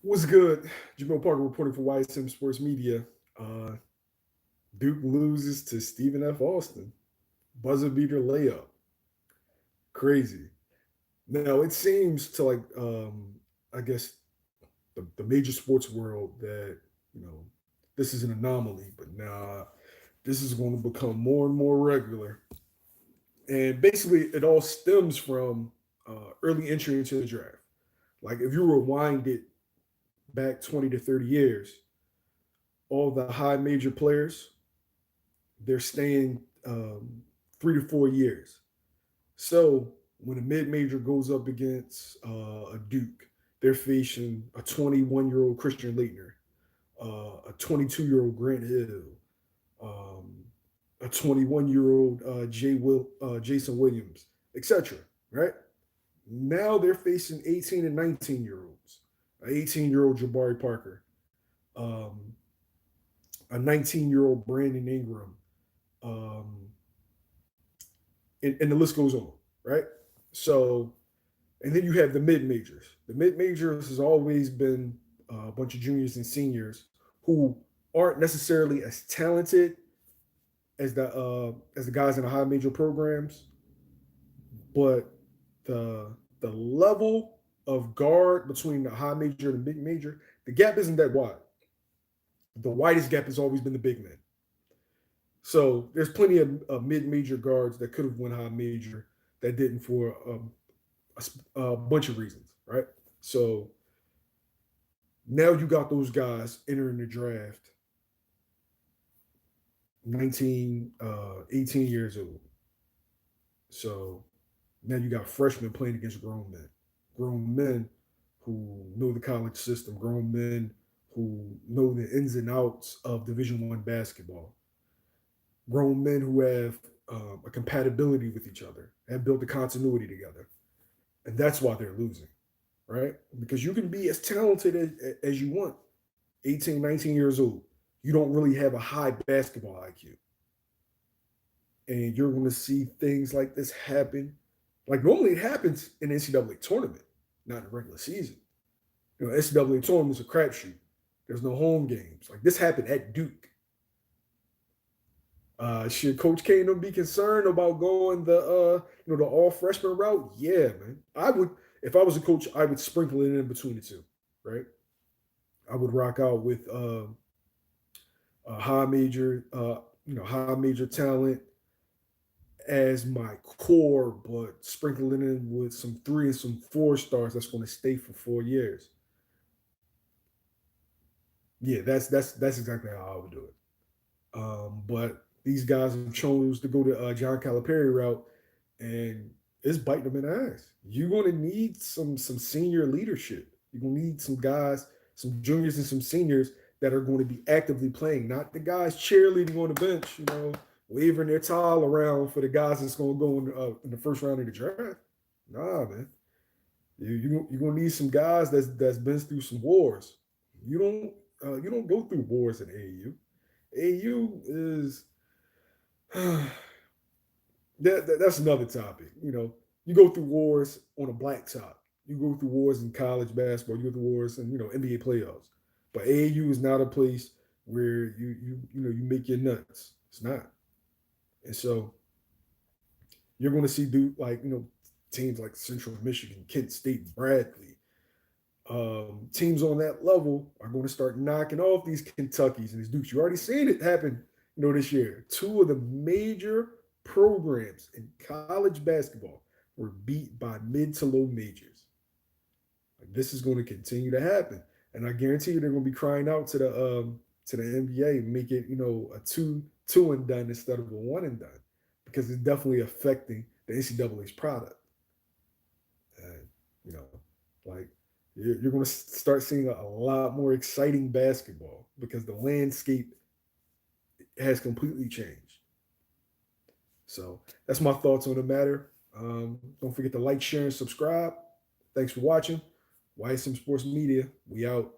What's good? Jamil Parker reporting for YSM Sports Media. Uh, Duke loses to Stephen F. Austin. Buzzer beater layup. Crazy. Now it seems to I guess the major sports world that you know this is an anomaly, but nah, this is going to become more and more regular. And basically, it all stems from early entry into the draft. Like if you rewind it back 20 to 30 years, all the high major players they're staying 3 to 4 years. So when a mid major goes up against a Duke, they're facing a 21-year-old Christian Leitner, a 22-year-old Grant Hill, um, a 21-year-old Jason Williams, etc. Right now they're facing 18 and 19-year-olds, an 18-year-old Jabari Parker, um, a 19-year-old Brandon Ingram, um, and the list goes on, right? So, and then you have the mid majors. The mid majors has always been a bunch of juniors and seniors who aren't necessarily as talented as the guys in the high major programs, but the level of guard between the high major and the mid major, the gap isn't that wide. The widest gap has always been the big men. So there's plenty of mid major guards that could have won high major that didn't for a bunch of reasons, right? So now you got those guys entering the draft 18 years old. So now you got freshmen playing against grown men who know the college system, grown men who know the ins and outs of Division I basketball, grown men who have a compatibility with each other, have built the continuity together. And that's why they're losing, right? Because you can be as talented as you want, 18, 19 years old. You don't really have a high basketball IQ. And you're going to see things like this happen. Like normally it happens in the NCAA tournament, not in the regular season. NCAA tournament is a crapshoot. There's no home games. Like this happened at Duke. Should Coach K and them be concerned about going the all freshman route? Yeah, man. I would if I was a coach, I would sprinkle it in between the two, right? I would rock out with high major, high major talent as my core, but sprinkling in with some 3 and some 4 stars that's going to stay for 4 years. Yeah, that's exactly how I would do it. But these guys have chose to go the John Calipari route, and it's biting them in the ass. You're going to need some senior leadership. You're going to need some guys, some juniors and some seniors that are going to be actively playing, not the guys cheerleading on the bench, waving their towel around for the guys that's going to go in the first round of the draft. Nah, man. You're going to need some guys that's been through some wars. You don't go through wars in AAU. AU is that's another topic. You go through wars on a black top. You go through wars in college basketball. You go through wars in NBA playoffs. But AU is not a place where you make your nuts. It's not. And so you're going to see teams like Central Michigan, Kent State, Bradley. Teams on that level are going to start knocking off these Kentuckys and these Dukes. You already seen it happen, this year. Two of the major programs in college basketball were beat by mid to low majors. Like, this is going to continue to happen, and I guarantee you they're going to be crying out to the NBA, make it a two and done instead of a one and done, because it's definitely affecting the NCAA's product. And you know, like you're going to start seeing a lot more exciting basketball because the landscape has completely changed. So that's my thoughts on the matter. Don't forget to like, share, and subscribe. Thanks for watching. YSM Sports Media. We out.